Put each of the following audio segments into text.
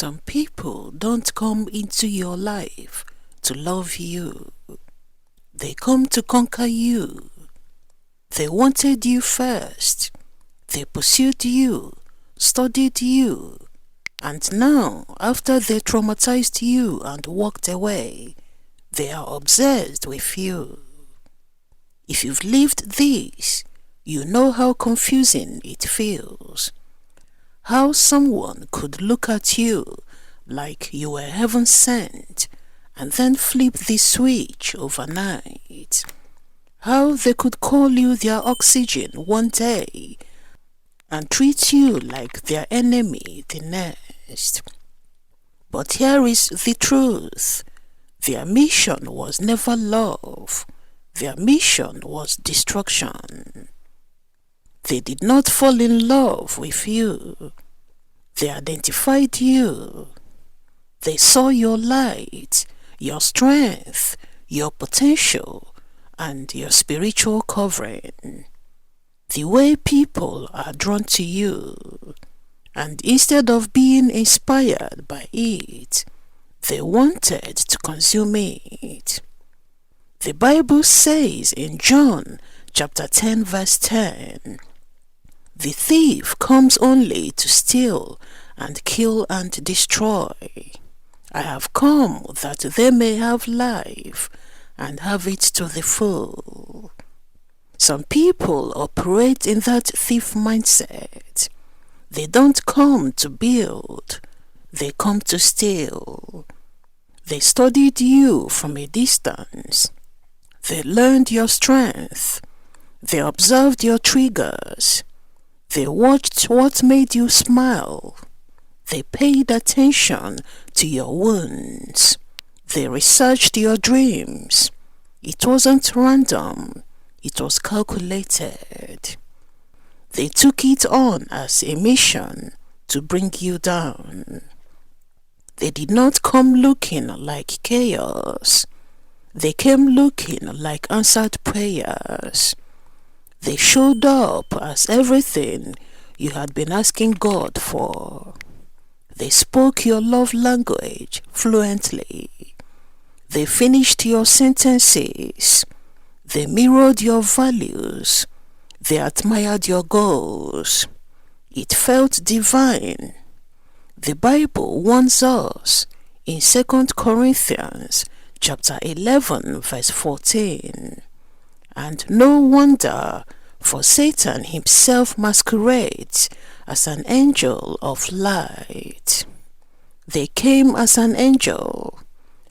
Some people don't come into your life to love you. They come to conquer you. They wanted you first. They pursued you, studied you, and now, after they traumatized you and walked away, they are obsessed with you. If you've lived this, you know how confusing it feels. How someone could look at you like you were heaven sent and then flip the switch overnight. How they could call you their oxygen one day and treat you like their enemy the next. But here is the truth. Their mission was never love. Their mission was destruction. They did not fall in love with you. They identified you. They saw your light, your strength, your potential, and your spiritual covering. The way people are drawn to you, and instead of being inspired by it, they wanted to consume it. The Bible says in John chapter 10 verse 10, "The thief comes only to steal and kill and destroy. I have come that they may have life and have it to the full." Some people operate in that thief mindset. They don't come to build, they come to steal. They studied you from a distance. They learned your strength. They observed your triggers. They watched what made you smile. They paid attention to your wounds. They researched your dreams. It wasn't random. It was calculated. They took it on as a mission to bring you down. They did not come looking like chaos. They came looking like answered prayers. They showed up as everything you had been asking God for. They spoke your love language fluently. They finished your sentences. They mirrored your values. They admired your goals. It felt divine. The Bible warns us in 2 Corinthians chapter 11 verse 14. And no wonder, for Satan himself masquerades as an angel of light. They came as an angel,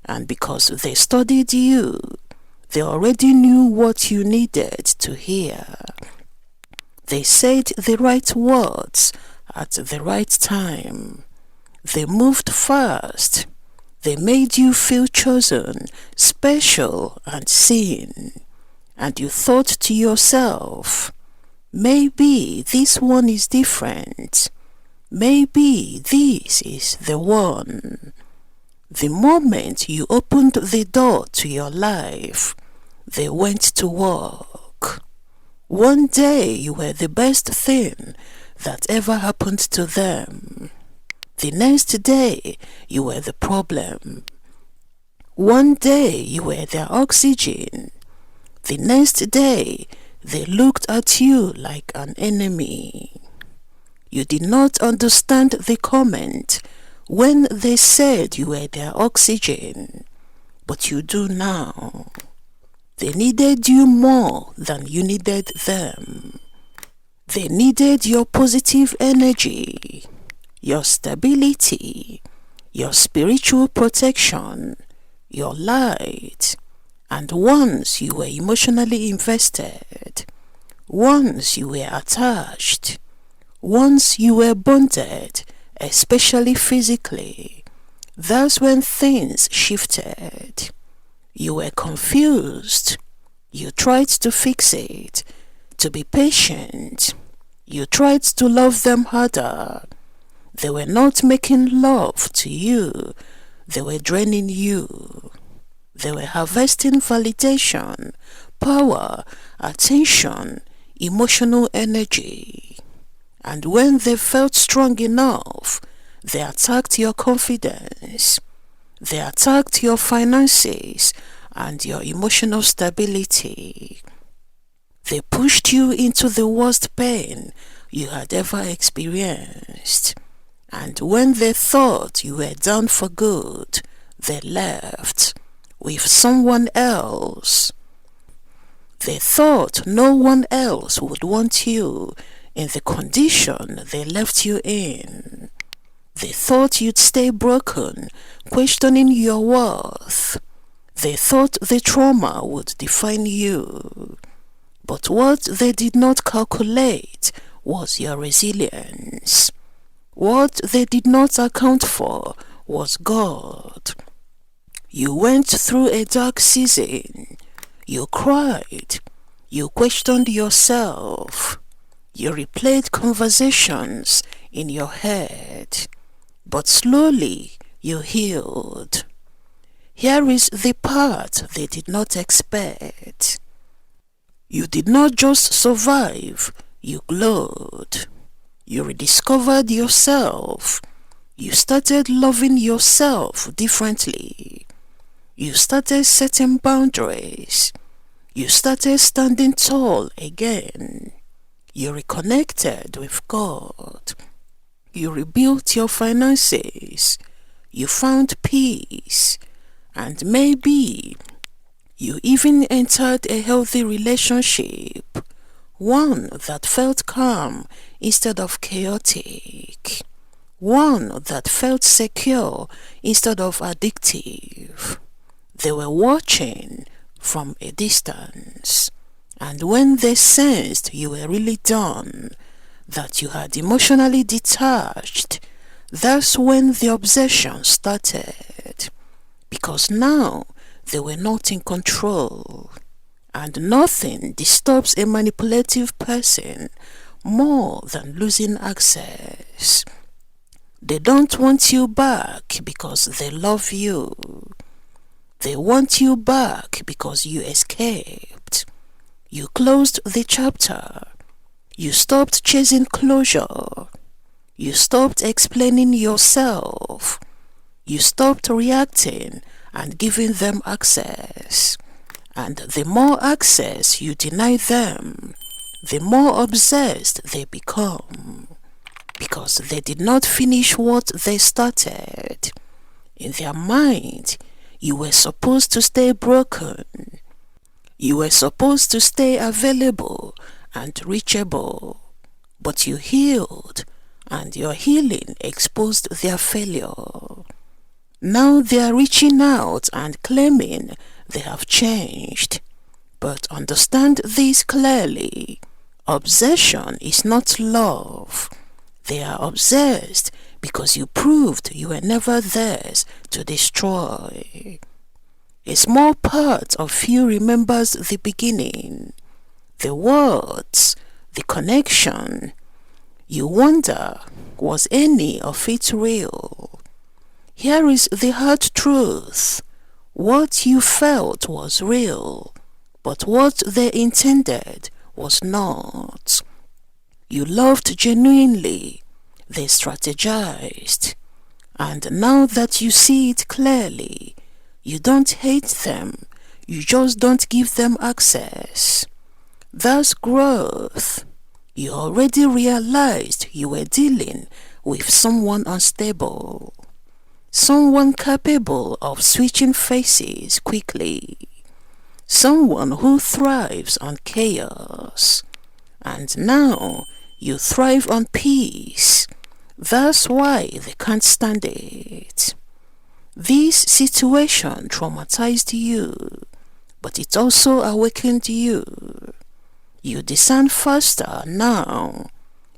and because they studied you, they already knew what you needed to hear. They said the right words at the right time. They moved fast. They made you feel chosen, special, and seen. And you thought to yourself, maybe this one is different. Maybe this is the one. The moment you opened the door to your life, they went to work. One day you were the best thing that ever happened to them. The next day you were the problem. One day you were their oxygen. The next day, they looked at you like an enemy. You did not understand the comment when they said you were their oxygen, but you do now. They needed you more than you needed them. They needed your positive energy, your stability, your spiritual protection, your light. And once you were emotionally invested, once you were attached, once you were bonded, especially physically, that's when things shifted. You were confused. You tried to fix it, to be patient. You tried to love them harder. They were not making love to you. They were draining you. They were harvesting validation, power, attention, emotional energy. And when they felt strong enough, They attacked your confidence. They attacked your finances and your emotional stability. They pushed you into the worst pain you had ever experienced. And when they thought you were done for good, they left with someone else. They thought no one else would want you in the condition they left you in. They thought you'd stay broken, questioning your worth. They thought the trauma would define you. But what they did not calculate was your resilience. What they did not account for was God. You went through a dark season. You cried. You questioned yourself. You replayed conversations in your head. But slowly you healed. Here is the part they did not expect. You did not just survive, you glowed. You rediscovered yourself. You started loving yourself differently. You started setting boundaries. You started standing tall again. You reconnected with God. You rebuilt your finances. You found peace. And maybe you even entered a healthy relationship, one that felt calm instead of chaotic, one that felt secure instead of addictive. They were watching from a distance, and when they sensed you were really done, that you had emotionally detached, that's when the obsession started. Because now they were not in control, and nothing disturbs a manipulative person more than losing access. They don't want you back because they love you. They want you back because you escaped. You closed the chapter. You stopped chasing closure. You stopped explaining yourself. You stopped reacting and giving them access. And the more access you deny them, the more obsessed they become. Because they did not finish what they started. In their mind, you were supposed to stay broken. You were supposed to stay available and reachable. But you healed, and your healing exposed their failure. Now they are reaching out and claiming they have changed. But understand this clearly. Obsession is not love. They are obsessed because you proved you were never theirs to destroy. A small part of you remembers the beginning, the words, the connection. You wonder, was any of it real? Here is the hard truth. What you felt was real, but what they intended was not. You loved genuinely, they strategized, and now that you see it clearly, you don't hate them, you just don't give them access. That's growth. You already realized you were dealing with someone unstable, someone capable of switching faces quickly, someone who thrives on chaos, and now you thrive on peace. That's why they can't stand it. This situation traumatized you, but it also awakened you. You discern faster now.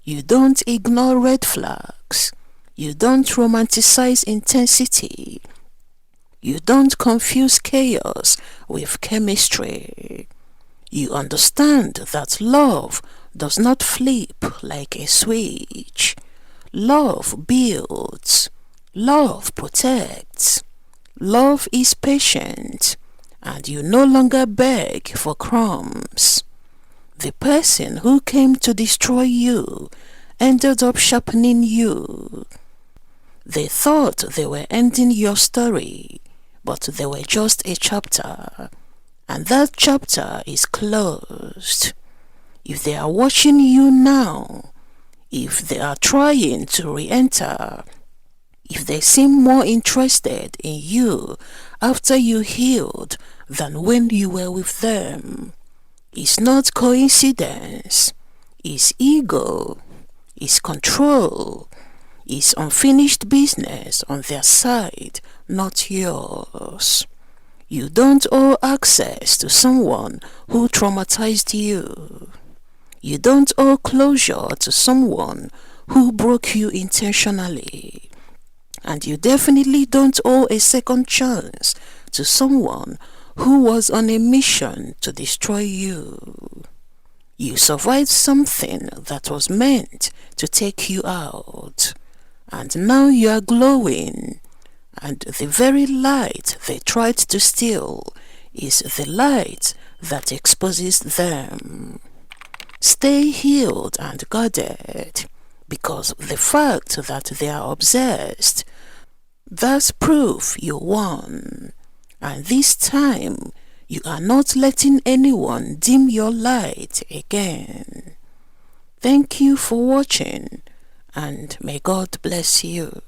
You don't ignore red flags. You don't romanticize intensity. You don't confuse chaos with chemistry. You understand that love does not flip like a switch. Love builds. Love protects. Love is patient, and you no longer beg for crumbs. The person who came to destroy you ended up sharpening you. They thought they were ending your story, but they were just a chapter, and that chapter is closed. If they are watching you now, if they are trying to re-enter, if they seem more interested in you after you healed than when you were with them, it's not coincidence, it's ego, it's control, it's unfinished business on their side, not yours. You don't owe access to someone who traumatized you. You don't owe closure to someone who broke you intentionally. And you definitely don't owe a second chance to someone who was on a mission to destroy you. You survived something that was meant to take you out, and now you are glowing, and the very light they tried to steal is the light that exposes them. Stay healed and guarded, because the fact that they are obsessed, that's proof you won. And this time, you are not letting anyone dim your light again. Thank you for watching, and may God bless you.